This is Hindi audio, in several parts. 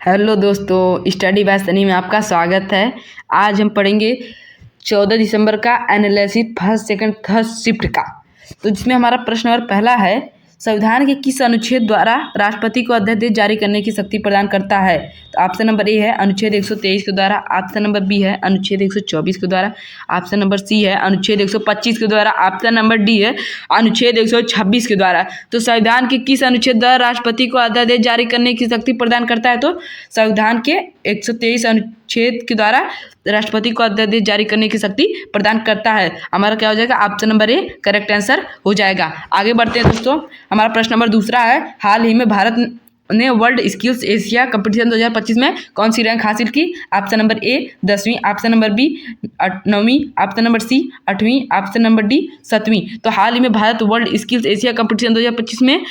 हेलो दोस्तों, स्टडी बाय सनी में आपका स्वागत है। आज हम पढ़ेंगे 14 दिसंबर का analysis first second third shift का। तो जिसमें हमारा प्रश्न नंबर पहला है, संविधान के किस अनुच्छेद द्वारा राष्ट्रपति को अध्यादेश जारी करने की शक्ति प्रदान करता है? तो ऑप्शन नंबर ए है अनुच्छेद 123 के द्वारा, ऑप्शन नंबर बी है अनुच्छेद 124 के द्वारा, ऑप्शन नंबर सी है अनुच्छेद 125 के द्वारा, ऑप्शन नंबर डी है अनुच्छेद 126 के द्वारा। तो संविधान के किस अनुच्छेद द्वारा राष्ट्रपति को अध्यादेश जारी करने की शक्ति प्रदान करता है? तो संविधान के 123 अनुच्छेद के द्वारा राष्ट्रपति को अध्यादेश जारी करने की शक्ति प्रदान करता है। हमारा क्या हो जाएगा? Option number A correct answer हो जाएगा। आगे बढ़ते हैं दोस्तों, हमारा प्रश्न नंबर दूसरा है, हाल ही में भारत ने वर्ल्ड स्किल्स एशिया कंपटीशन 2025 में कौन सी रैंक हासिल की? ऑप्शन नंबर ए 10वीं, ऑप्शन नंबर बी 9वीं, ऑप्शन नंबर सी 8वीं, ऑप्शन नंबर डी 7वीं। तो हाल ही में Bharat world skills Asia competition 2025 में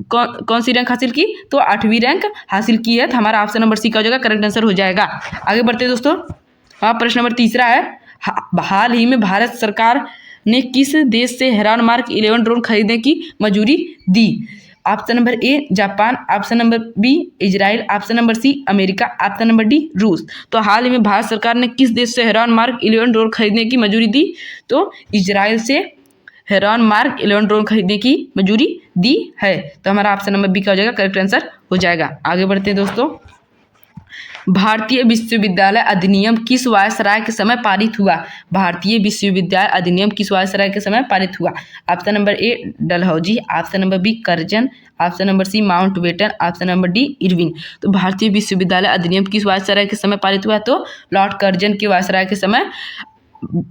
कौन सी रैंक हासिल की? तो 8वीं रैंक हासिल की है। तो हमारा ऑप्शन नंबर सी का हो जाएगा करेक्ट आंसर हो जाएगा। आगे बढ़ते हैं दोस्तों, प्रश्न नंबर तीसरा है, हाल ही में भारत सरकार ने किस देश से हेरॉन मार्क 11 ड्रोन खरीदने की मंजूरी दी? Option number A Japan, option number B Israel, option number C America, option number D रूस। तो हाल ही में भारत सरकार ने किस देश से हेरॉन मार्क 11 ड्रोन खरीदने की मंजूरी दी? तो इजराइल से हेरॉन मार्क 11 ड्रोन खरीदने की मंजूरी दी है। तो हमारा ऑप्शन नंबर बी का हो जाएगा करेक्ट आंसर हो जाएगा। आगे बढ़ते हैं दोस्तों, भारतीय विश्वविद्यालय अधिनियम किस वायसराय के समय पारित हुआ? भारतीय विश्वविद्यालय अधिनियम किस वायसराय के समय पारित हुआ? Option number A Dalhousie, option number B Curzon, option number C Mountbatten, option number D Irwin. तो भारतीय विश्वविद्यालय अधिनियम किस वायसराय के समय पारित हुआ? तो लॉर्ड कर्जन के वायसराय के समय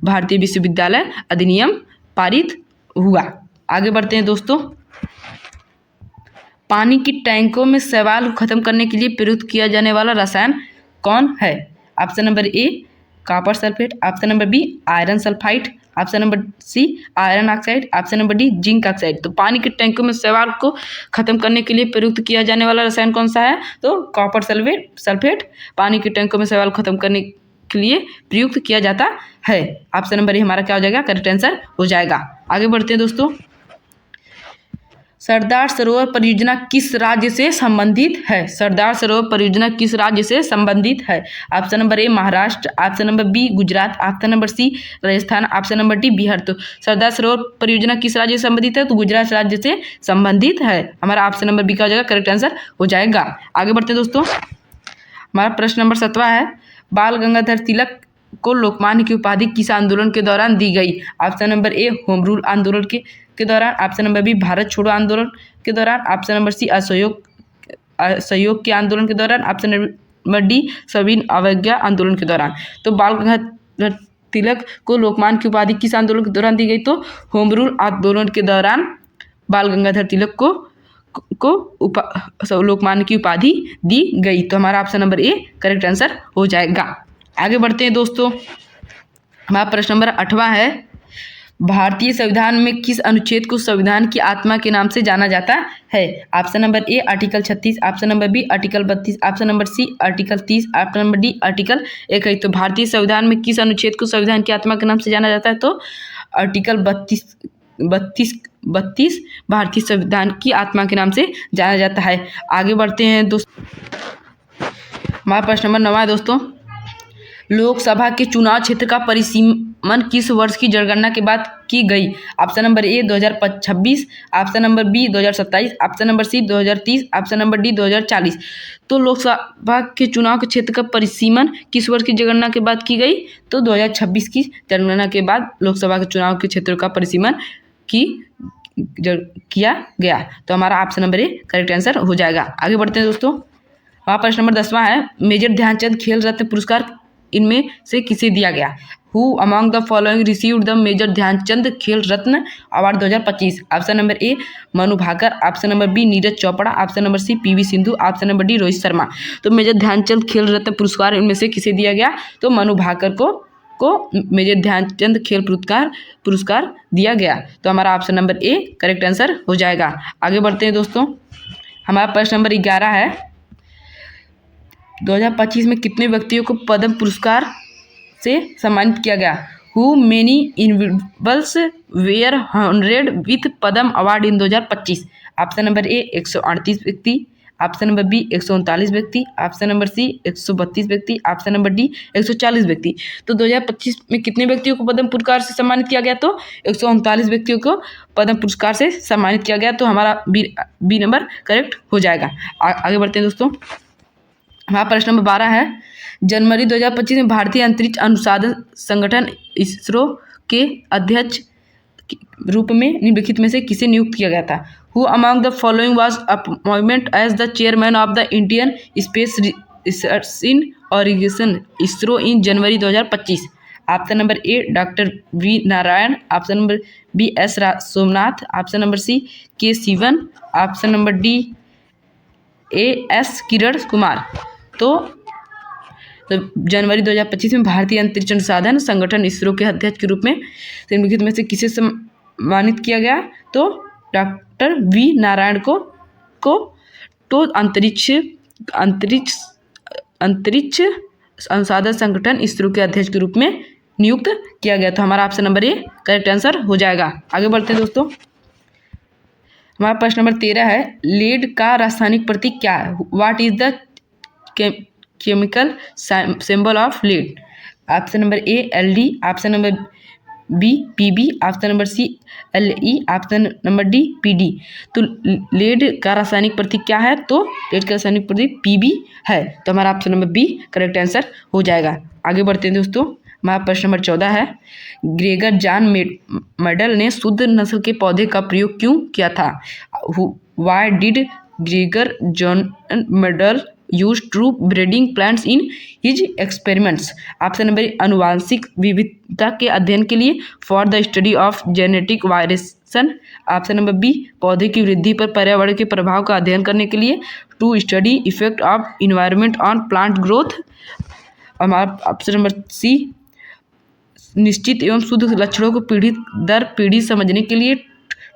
भारतीय विश्वविद्यालय अधिनियम पारित हुआ। आगे बढ़ते हैं दोस्तों, पानी की टैंकों में शैवाल को खत्म करने के लिए प्रयुक्त किया जाने वाला रसायन कौन है? Option number A copper sulphate, option number B iron sulphide, option number C iron oxide, option number D zinc oxide. तो पानी के टैंकों में शैवाल को खत्म करने के लिए प्रयुक्त किया जाने वाला रसायन कौन सा है? तो कॉपर सल्फेट पानी के टैंकों में शैवाल खत्म करने के लिए प्रयुक्त किया जाता है। ऑप्शन नंबर ए हमारा क्या हो जाएगा? करेक्ट आंसर हो जाएगा। आगे बढ़ते हैं दोस्तों, सरदार सरोवर परियोजना किस राज्य से संबंधित है? सरदार सरोवर परियोजना किस राज्य से संबंधित है? Option number A Maharashtra, option number B Gujarat, option number C Rajasthan, option number D Bihar. तो सरदार सरोवर परियोजना किस राज्य से संबंधित है? तो गुजरात राज्य से संबंधित है। हमारा ऑप्शन नंबर बी का हो जाएगा करेक्ट आंसर हो जाएगा। आगे बढ़ते हैं दोस्तों, हमारा प्रश्न नंबर 7वां है, बाल गंगाधर तिलक को लोकमान्य की उपाधि किस आंदोलन के दौरान दी गई? ऑप्शन नंबर ए होम रूल आंदोलन के दौरान, ऑप्शन नंबर बी भारत छोड़ो आंदोलन के दौरान, ऑप्शन नंबर सी असहयोग के आंदोलन के दौरान, ऑप्शन नंबर डी सविनय अवज्ञा आंदोलन के दौरान। तो बाल गंगाधर तिलक को लोकमान्य की उपाधि किस आंदोलन के दौरान दी गई? तो होम रूल आंदोलन के दौरान बाल गंगाधर तिलक को लोकमान्य की उपाधि दी गई। तो हमारा option number A correct answer हो जाएगा। आगे बढ़ते हैं दोस्तों, हमारा प्रश्न नंबर 8वां है, भारतीय संविधान में किस अनुच्छेद को संविधान की आत्मा के नाम से जाना जाता है? Option number A article 36, option number B article 32, option number C article 30, option number D article 21। तो भारतीय संविधान में किस अनुच्छेद को संविधान की आत्मा के नाम से जाना जाता है? तो आर्टिकल 32 भारतीय संविधान की आत्मा के नाम से जाना जाता है। आगे बढ़ते हैं दोस्तों, हमारा प्रश्न नंबर 9 है दोस्तों, लोकसभा के चुनाव क्षेत्र का परिसीमन किस वर्ष की जनगणना के बाद की गई? Option number A 2026, option number B 2027, option number C 2030, option number D 2040। तो लोकसभा के चुनाव के क्षेत्र का परिसीमन किस वर्ष की जनगणना के बाद की गई? तो 2026 की जनगणना के बाद लोकसभा के चुनाव के क्षेत्र का परिसीमन किया गया। तो हमारा option number A correct answer हो जाएगा। आगे बढ़ते हैं दोस्तों, वहाँ प्रश्न नंबर 10वां है, मेजर ध्यानचंद खेल रत्न पुरस्कार इनमें से किसे दिया गया? Who among the following received the major Dhyanchand Khel Ratna award 2025? Option number A Manu Bhaker, option number B Neeraj Chopra, option number C PV Sindhu, option number D Rohit Sharma. तो मेजर ध्यानचंद खेल रत्न पुरस्कार इनमें से किसे दिया गया? तो मनु भाकर को मेजर ध्यानचंद खेल पुरस्कार दिया गया। तो हमारा option number A correct answer हो जाएगा। आगे बढ़ते हैं दोस्तों, हमारा प्रश्न नंबर 11 है, 2025 में कितने व्यक्तियों को पद्म पुरस्कार से सम्मानित किया गया? Who many individuals were honoured with Padma award in 2025? Option number A 138 व्यक्ति, ऑप्शन नंबर बी 139 व्यक्ति, ऑप्शन नंबर सी 132 व्यक्ति, ऑप्शन नंबर डी 140 व्यक्ति। तो 2025 में कितने व्यक्तियों को पद्म पुरस्कार से सम्मानित किया गया? तो 139 व्यक्तियों को पद्म पुरस्कार से सम्मानित किया गया। तो हमारा बी नंबर करेक्ट हो जाएगा। आगे बढ़ते हैं दोस्तों। हमारा प्रश्न नंबर 12 है, जनवरी 2025 में भारतीय अंतरिक्ष अनुसंधान संगठन इसरो के अध्यक्ष रूप में निम्नलिखित में से किसे नियुक्त किया गया था? Who among the following was appointment as the chairman of the Indian space research in organisation ISRO in January 2025? Option number A doctor V Narayan, option number B S Somnath, option number C K Sivan, option number D A S Kiran Kumar. तो जनवरी 2025 में भारतीय अंतरिक्ष अनुसंधान संगठन इसरो के अध्यक्ष के रूप में निम्नलिखित में से किसे सम्मानित किया गया? तो डॉक्टर वी नारायण को तो अंतरिक्ष अनुसंधान संगठन इसरो के अध्यक्ष के रूप में नियुक्त किया गया। तो हमारा option number A correct answer हो जाएगा। आगे बढ़ते हैं दोस्तों। हमारा प्रश्न नंबर 13 है, लीड का रासायनिक प्रतीक क्या है? What is the chemical symbol of lead? Option number A LD, option number B PB, option number C LE, option number D PD। तो लीड का रासायनिक प्रतीक क्या है? तो लीड का रासायनिक प्रतीक PB है। तो हमारा option number B correct answer हो जाएगा। आगे बढ़ते हैं दोस्तों। हमारा प्रश्न नंबर 14 है, ग्रेगर जॉन मेडल ने शुद्ध नस्ल के पौधे का प्रयोग क्यों किया था? Why did Gregor John Mendel use true breeding plants in his experiments? Option number आनुवांशिक विविधता के अध्ययन के लिए, for the study of genetic variation, option number B पौधे की वृद्धि पर पर्यावरण के प्रभाव का अध्ययन करने के लिए, to study effect of environment on plant growth, हमारा ऑप्शन नंबर सी निश्चित एवं शुद्ध लक्षणों को पीढ़ी दर पीढ़ी समझने के लिए,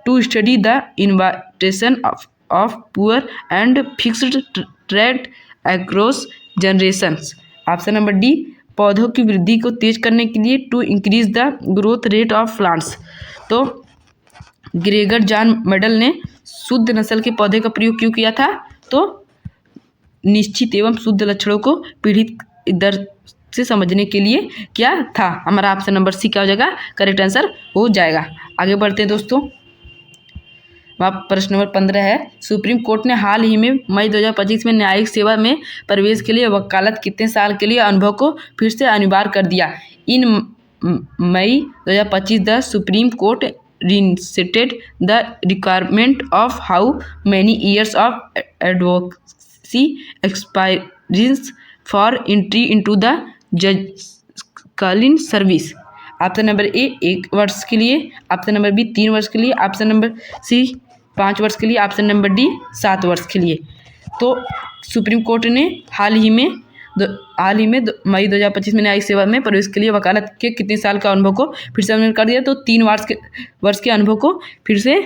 to study the invitation of pure and fixed trait across generations, option number D पौधों की वृद्धि को तेज करने के लिए, to increase the growth rate of plants. तो ग्रेगर जॉन मेडल ने शुद्ध नस्ल के पौधे का प्रयोग क्यों किया था? तो निश्चित एवं शुद्ध लक्षणों को पीढ़ी दर से समझने के लिए क्या था? हमारा ऑप्शन नंबर सी क्या हो जाएगा? करेक्ट आंसर हो जाएगा। आगे बढ़ते हैं दोस्तों। प्रश्न नंबर 15 है, सुप्रीम कोर्ट ने हाल ही में मई 2025 में न्यायिक सेवा में प्रवेश के लिए वकालत कितने साल के लिए अनुभव को फिर से अनिवार्य कर दिया? इन मई 2025 the supreme court reinstated the requirement of how many years of advocacy experience for entry into the judicial service? Option number ए 1 वर्ष के लिए, ऑप्शन नंबर बी 3 वर्ष के लिए, ऑप्शन नंबर सी 5 वर्ष के लिए, ऑप्शन नंबर डी 7 वर्ष के लिए। तो सुप्रीम कोर्ट ने हाल ही में मई 2025 में न्यायिक सेवा में प्रवेश के लिए वकालत के कितने साल का अनुभव को फिर से कर दिया? तो 3 वर्ष के अनुभव को फिर से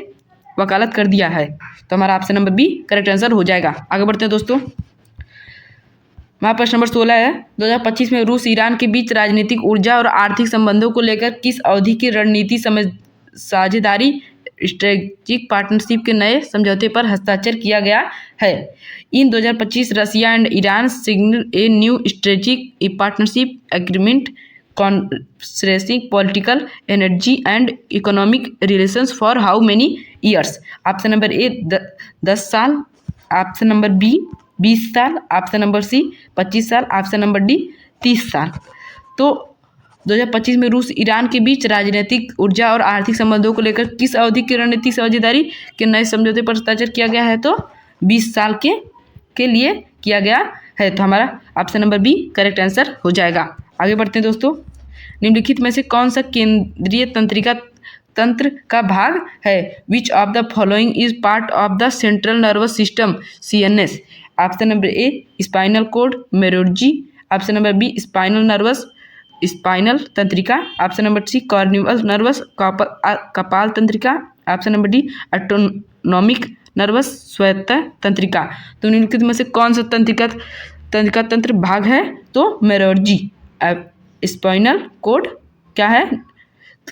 वकालत कर दिया है। तो हमारा option number B correct answer हो जाएगा। आगे बढ़ते हैं दोस्तों। हमारा प्रश्न नंबर 16 है, 2025 में रूस ईरान के बीच राजनीतिक, ऊर्जा और आर्थिक संबंधों को लेकर किस अवधि की रणनीति साझेदारी स्ट्रेटेजिक पार्टनरशिप के नए समझौते पर हस्ताक्षर किया गया है? In 2025 Russia and Iran signal a new strategic partnership agreement concerning political, energy and economic relations for how many years? Option number A 10 साल, ऑप्शन नंबर बी 20 साल, ऑप्शन नंबर सी 25 साल, ऑप्शन नंबर डी 30 साल। तो 2025 में रूस ईरान के बीच राजनीतिक, ऊर्जा और आर्थिक संबंधों को लेकर किस अवधि की रणनीतिक साझेदारी के नए समझौते पर हस्ताक्षर किया गया है? तो 20 साल के लिए किया गया है। तो हमारा option number B correct answer हो जाएगा। आगे बढ़ते हैं दोस्तों। निम्नलिखित में से कौन सा केंद्रीय तंत्रिका तंत्र का भाग है? Which of the following is part of the central nervous system CNS? Option number A spinal cord मेरोलॉजी, ऑप्शन नंबर बी स्पाइनल तंत्रिका, option number C cranial nervous कपाल तंत्रिका, option number D autonomic nervous स्वायत्त तंत्रिका। तो निम्नलिखित में से कौन सा तंत्रिका तंत्र भाग है? तो मेरोलॉजी। स्पाइनल कोड क्या है?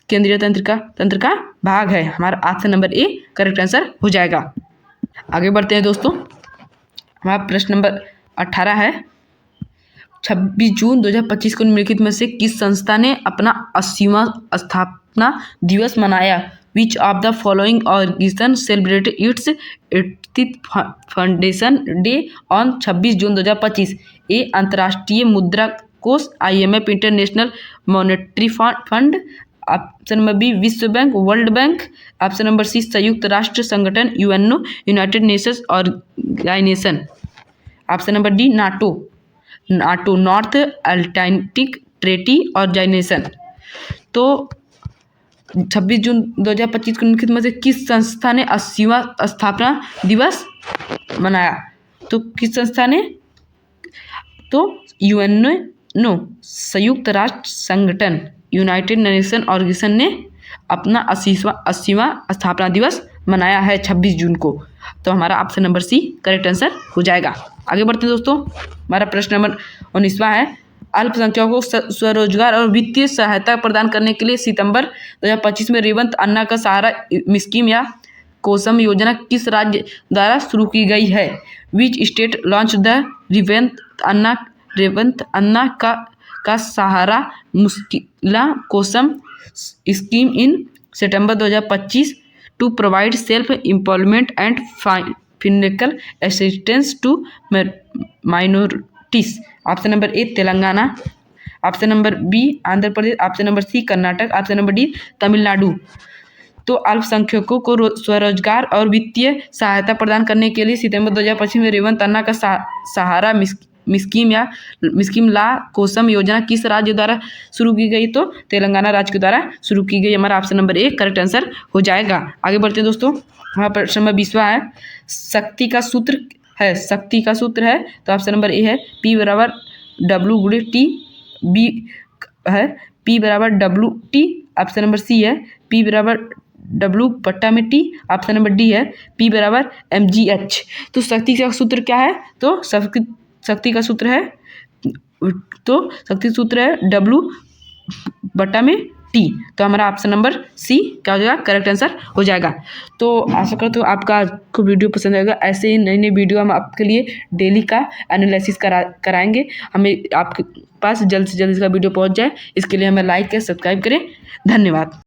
केंद्रीय तंत्र का भाग है। हमारा option number A correct answer हो जाएगा। आगे बढ़ते हैं दोस्तों। हमारा प्रश्न नंबर 18 है, 26 जून 2025 को निम्नलिखित में से किस संस्था ने अपना 80वां स्थापना दिवस मनाया? Which of the following organisation celebrate its 80th foundation day on 26 June 2025? A अंतर्राष्ट्रीय मुद्रा कोष, IMF, International Monetary Fund, option number B विश्व bank, World Bank, option number C संयुक्त राष्ट्र संगठन, UNO, United Nations Organisation, option number D NATO, North Atlantic Treaty Organisation. तो 26 जून 2025 को निम्नलिखित में से किस संस्था ने 80वां स्थापना दिवस मनाया? तो किस संस्था ने? तो UNO, संयुक्त राष्ट्र संगठन, यूनाइटेड नेशन ऑर्गेनाइजेशन ने अपना 80वां स्थापना दिवस मनाया है 26 जून को। तो हमारा option number C correct answer हो जाएगा। आगे बढ़ते हैं दोस्तों, हमारा प्रश्न नंबर 19वां है, अल्पसंख्यकों को स्वरोजगार और वित्तीय सहायता प्रदान करने के लिए सितंबर 2025 में रेवंत अन्ना का सहारा स्कीम या कोसम योजना किस राज्य द्वारा शुरू की गई है? Which state launch the Revanth Anna का सहारा मुश्किला कोसम scheme in September 2025 to provide self employment and financial assistance to minorities? Option number A Telangana, option number B Andhra Pradesh, option number C Karnataka, option number D Tamil Nadu. तो अल्पसंख्यकों को स्वरोजगार और वित्तीय सहायता प्रदान करने के लिए सितंबर 2025 में रेवंत अन्ना का सहारा स्कीम ला कोसम योजना किस राज्य द्वारा शुरू की गई? तो तेलंगाना राज्य के द्वारा शुरू की गई। हमारा option number A correct answer हो जाएगा। आगे बढ़ते हैं दोस्तों, हमारा प्रश्न नंबर 20वां है, शक्ति का सूत्र है, शक्ति का सूत्र है, तो ऑप्शन नंबर ए है P बराबर W/T, बी है P बराबर WT, ऑप्शन नंबर सी है P बराबर W/T, ऑप्शन नंबर डी है P बराबर mgh। तो शक्ति का सूत्र क्या है? तो शक्ति का सूत्र है, तो शक्ति सूत्र है W/T। तो हमारा ऑप्शन नंबर सी क्या हो जाएगा? करेक्ट आंसर हो जाएगा। तो आशा करते हो आपको वीडियो पसंद आएगा। ऐसे ही नई नई वीडियो हम आपके लिए डेली का एनालिसिस कराएंगे। हमें आपके पास जल्द से जल्द इसका वीडियो पहुंच जाए, इसके लिए हमें लाइक करें, सब्सक्राइब करें। धन्यवाद।